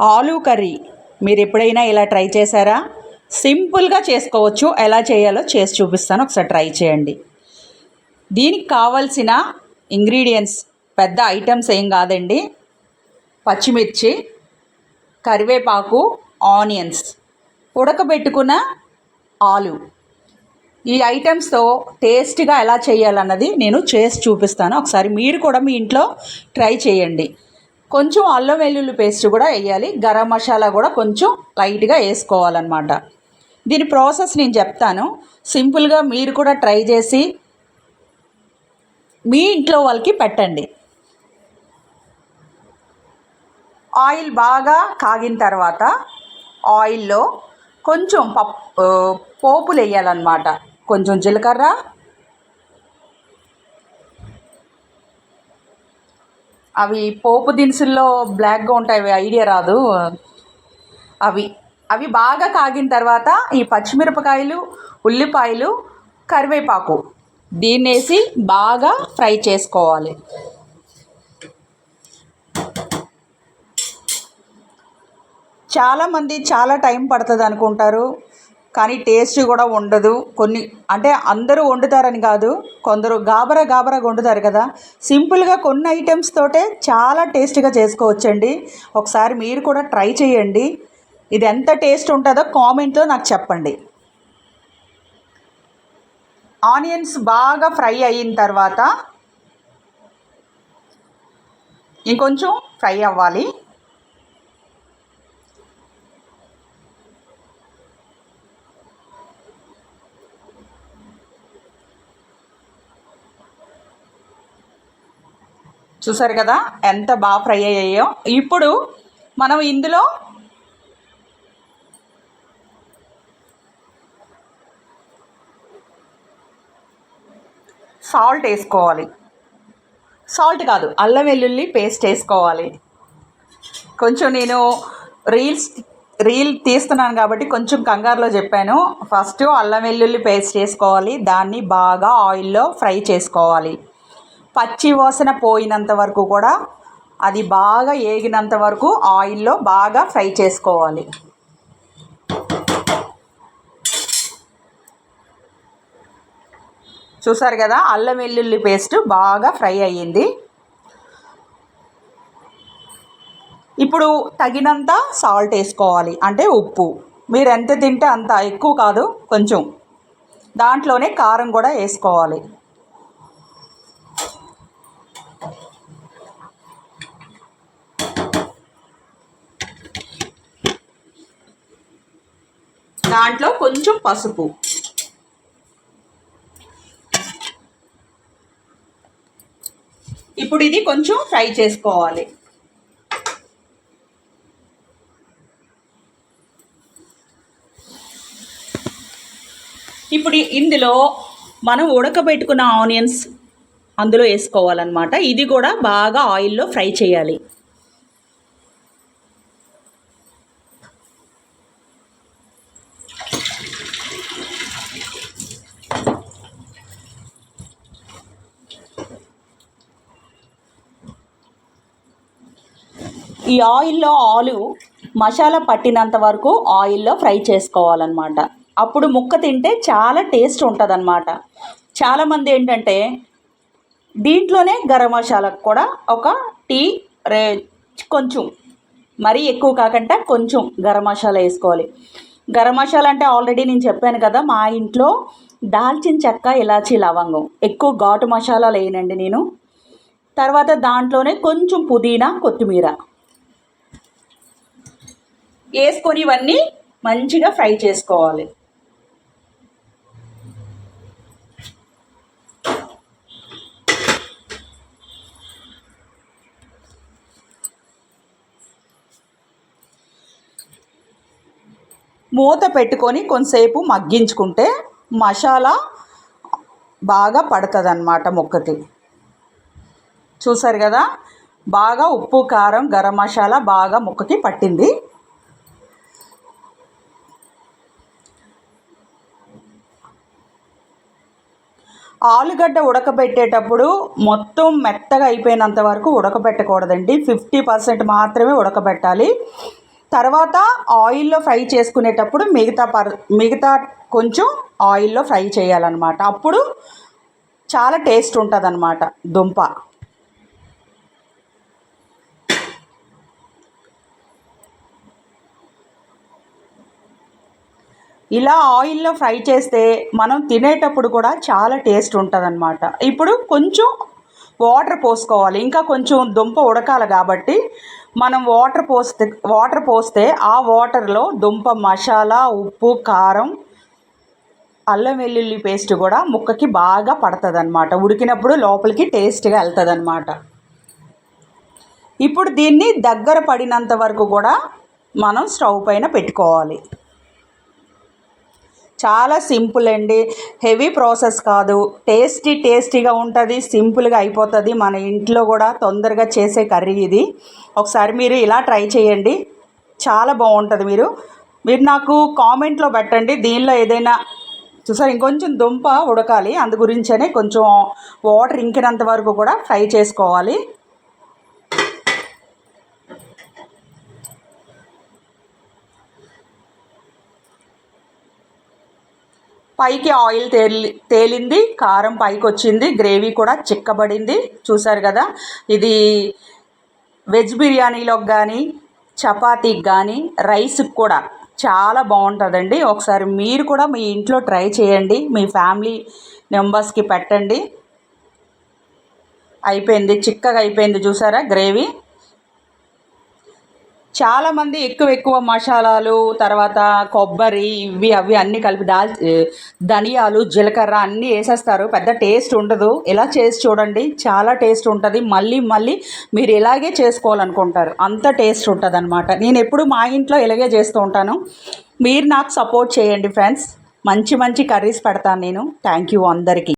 Aloo curry మీరు ఎప్పుడైనా ఇలా ట్రై చేశారా? సింపుల్గా చేసుకోవచ్చు. ఎలా చేయాలో చేసి చూపిస్తాను, ఒకసారి ట్రై చేయండి. దీనికి కావాల్సిన ఇంగ్రీడియంట్స్ పెద్ద ఐటమ్స్ ఏం కాదండి. పచ్చిమిర్చి, కరివేపాకు, ఆనియన్స్, ఉడకబెట్టుకున్న ఆలు. ఈ ఐటమ్స్తో టేస్ట్గా ఎలా చేయాలన్నది నేను చేసి చూపిస్తాను. ఒకసారి మీరు కూడా మీ ఇంట్లో ట్రై చేయండి. కొంచెం అల్లం వెల్లుల్లి పేస్ట్ కూడా వేయాలి. గరం మసాలా కూడా కొంచెం లైట్గా వేసుకోవాలన్నమాట. దీని ప్రాసెస్ నేను చెప్తాను. సింపుల్గా మీరు కూడా ట్రై చేసి మీ ఇంట్లో వాళ్ళకి పెట్టండి. ఆయిల్ బాగా కాగిన తర్వాత ఆయిల్లో కొంచెం పోపులు వేయాలన్నమాట. కొంచెం జీలకర్ర, అవి పోపు దినుసుల్లో బ్లాక్గా ఉంటాయి, ఐడియా రాదు. అవి బాగా కాగిన తర్వాత ఈ పచ్చిమిరపకాయలు, ఉల్లిపాయలు, కరివేపాకు దీన్నేసి బాగా ఫ్రై చేసుకోవాలి. చాలామంది చాలా టైం పడుతుంది అనుకుంటారు, కానీ టేస్ట్ కూడా ఉండదు. కొన్ని అంటే అందరూ వండుతారని కాదు, కొందరు గాబరా వండుతారు కదా. సింపుల్గా కొన్ని ఐటమ్స్ తోటే చాలా టేస్ట్గా చేసుకోవచ్చండి. ఒకసారి మీరు కూడా ట్రై చేయండి. ఇది ఎంత టేస్ట్ ఉంటుందో కామెంట్లో నాకు చెప్పండి. ఆనియన్స్ బాగా ఫ్రై అయిన తర్వాత ఇంకొంచెం ఫ్రై అవ్వాలి. చూసారు కదా ఎంత బాగా ఫ్రై అయ్యాయో. ఇప్పుడు మనం ఇందులో సాల్ట్ వేసుకోవాలి. సాల్ట్ కాదు, అల్లం వెల్లుల్లి పేస్ట్ వేసుకోవాలి. కొంచెం నేను రీల్ తీస్తున్నాను కాబట్టి కొంచెం కంగారులో చెప్పాను. ఫస్ట్ అల్లం వెల్లుల్లి పేస్ట్ వేసుకోవాలి. దాన్ని బాగా ఆయిల్లో ఫ్రై చేసుకోవాలి. పచ్చి వాసన పోయినంత వరకు కూడా, అది బాగా ఏగినంత వరకు ఆయిల్లో బాగా ఫ్రై చేసుకోవాలి. చూసారు కదా అల్లం వెల్లుల్లి పేస్ట్ బాగా ఫ్రై అయ్యింది. ఇప్పుడు తగినంత సాల్ట్ వేసుకోవాలి, అంటే ఉప్పు. మీరు ఎంత తింటే అంత, ఎక్కువ కాదు, కొంచెం. దాంట్లోనే కారం కూడా వేసుకోవాలి. దాంట్లో కొంచెం పసుపు. ఇప్పుడు ఇది కొంచెం ఫ్రై చేసుకోవాలి. ఇప్పుడు ఇందులో మనం ఉడకబెట్టుకున్న ఆనియన్స్ అందులో వేసుకోవాలన్నమాట. ఇది కూడా బాగా ఆయిల్లో ఫ్రై చేయాలి. ఈ ఆయిల్లో ఆలు మసాలా పట్టినంత వరకు ఆయిల్లో ఫ్రై చేసుకోవాలన్నమాట. అప్పుడు ముక్క తింటే చాలా టేస్ట్ ఉంటుంది అన్నమాట. చాలామంది ఏంటంటే దీంట్లోనే గరం మసాలా కూడా ఒక టీ కొంచెం, మరీ ఎక్కువ కాకుండా కొంచెం గరం మసాలా వేసుకోవాలి. గరం మసాలా అంటే ఆల్రెడీ నేను చెప్పాను కదా, మా ఇంట్లో దాల్చిన చెక్క, ఇలాచీ, లవంగం, ఎక్కువ ఘాటు మసాలా లేనండి నేను. తర్వాత దాంట్లోనే కొంచెం పుదీనా, కొత్తిమీర వేసుకొని ఇవన్నీ మంచిగా ఫ్రై చేసుకోవాలి. మూత పెట్టుకొని కొంతసేపు మగ్గించుకుంటే మసాలా బాగా పడుతుంది అన్నమాట ముక్కకి. చూసారు కదా బాగా ఉప్పు, కారం, గరం మసాలా బాగా ముక్కకి పట్టింది. ఆలుగడ్డ ఉడకబెట్టేటప్పుడు మొత్తం మెత్తగా అయిపోయినంత వరకు ఉడకబెట్టకూడదండి. 50% మాత్రమే ఉడకబెట్టాలి. తర్వాత ఆయిల్లో ఫ్రై చేసుకునేటప్పుడు మిగతా కొంచెం ఆయిల్లో ఫ్రై చేయాలన్నమాట. అప్పుడు చాలా టేస్ట్ ఉంటుందన్నమాట దుంప. ఇలా ఆయిల్లో ఫ్రై చేస్తే మనం తినేటప్పుడు కూడా చాలా టేస్ట్ ఉంటుందన్నమాట. ఇప్పుడు కొంచెం వాటర్ పోసుకోవాలి, ఇంకా కొంచెం దుంప ఉడకాలి కాబట్టి మనం వాటర్ పోస్తే ఆ వాటర్లో దుంప మసాలా, ఉప్పు, కారం, అల్లం వెల్లుల్లి పేస్ట్ కూడా ముక్కకి బాగా పడుతుందన్నమాట. ఉడికినప్పుడు లోపలికి టేస్ట్గా వెళ్తుందన్నమాట. ఇప్పుడు దీన్ని దగ్గర పడినంత వరకు కూడా మనం స్టవ్ పైన పెట్టుకోవాలి. చాలా సింపుల్ అండి, హెవీ ప్రాసెస్ కాదు, టేస్టీగా ఉంటుంది, సింపుల్గా అయిపోతుంది. మన ఇంట్లో కూడా తొందరగా చేసే కర్రీ ఇది. ఒకసారి మీరు ఇలా ట్రై చేయండి, చాలా బాగుంటుంది. మీరు నాకు కామెంట్లో పెట్టండి, దీనిలో ఏదైనా చూసారు ఇంకొంచెం దుంప ఉడకాలి, అందు గురించనే కొంచెం వాటర్ ఇంకినంత వరకు కూడా ఫ్రై చేసుకోవాలి. పైకి ఆయిల్ తేలింది, కారం పైకి వచ్చింది, గ్రేవీ కూడా చిక్కబడింది. చూసారు కదా, ఇది వెజ్ బిర్యానీలోకి కానీ, చపాతీకి కానీ, రైస్కి కూడా చాలా బాగుంటుందండి. ఒకసారి మీరు కూడా మీ ఇంట్లో ట్రై చేయండి, మీ ఫ్యామిలీ మెంబర్స్కి పెట్టండి. అయిపోయింది, చిక్కగా అయిపోయింది. చూసారా గ్రేవీ. చాలామంది ఎక్కువ మసాలాలు, తర్వాత కొబ్బరి, ఇవి అవి అన్నీ కలిపి ధనియాలు, జీలకర్ర అన్నీ వేసేస్తారు, పెద్ద టేస్ట్ ఉండదు. ఇలా చేసి చూడండి, చాలా టేస్ట్ ఉంటుంది. మళ్ళీ మీరు ఇలాగే చేసుకోవాలనుకుంటారు, అంత టేస్ట్ ఉంటుంది అనమాట. నేను ఎప్పుడు మా ఇంట్లో ఇలాగే చేస్తూ ఉంటాను. మీరు నాకు సపోర్ట్ చేయండి ఫ్రెండ్స్, మంచి కర్రీస్ పెడతాను నేను. థ్యాంక్ యూ అందరికీ.